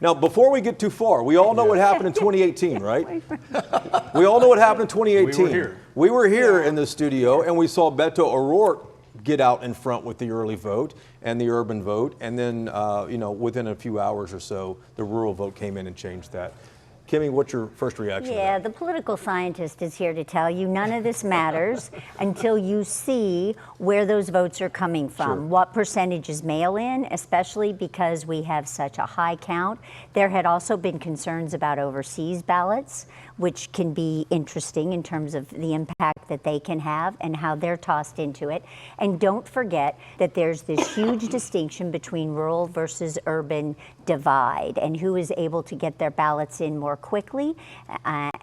Now, before we get too far, we all know what happened in 2018, right? We all know what happened in 2018. We were here in the studio, and we saw Beto O'Rourke get out in front with the early vote and the urban vote, and then, within a few hours or so, the rural vote came in and changed that. Kimmy, what's your first reaction to that? Yeah, the political scientist is here to tell you none of this matters until you see where those votes are coming from. Sure. What percentage is mail-in, especially because we have such a high count. There had also been concerns about overseas ballots, which can be interesting in terms of the impact that they can have and how they're tossed into it. And don't forget that there's this huge distinction between rural versus urban divide, and who is able to get their ballots in more quickly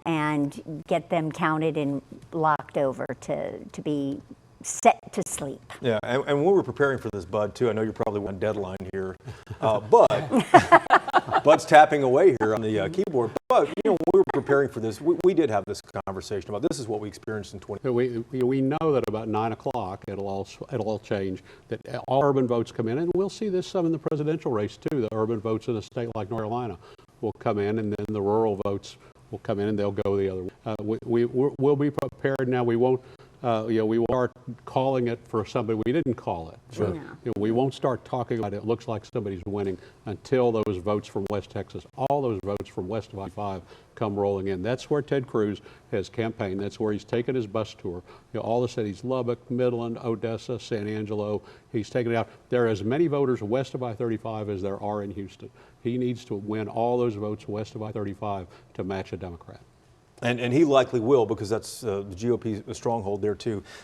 and get them counted and locked over to be set to sleep. Yeah, and when we were preparing for this, Bud, too, I know you're probably on deadline here, but Bud's tapping away here on the keyboard. But when we were preparing for this, we did have this conversation about this is what we experienced in 20. We know that about 9 o'clock it'll all change. That all urban votes come in, and we'll see this some in the presidential race too. The urban votes in a state like North Carolina will come in, and then the rural votes will come in, and they'll go the other way. We'll be prepared now. We won't. We won't start calling it for somebody we didn't call it. Sure. So, we won't start talking about it looks like somebody's winning until those votes from West Texas, all those votes from west of I-5 come rolling in. That's where Ted Cruz has campaigned. That's where he's taken his bus tour. All the cities, Lubbock, Midland, Odessa, San Angelo, he's taken it out. There are as many voters west of I-35 as there are in Houston. He needs to win all those votes west of I-35 to match a Democrat. And he likely will, because that's the GOP stronghold there too.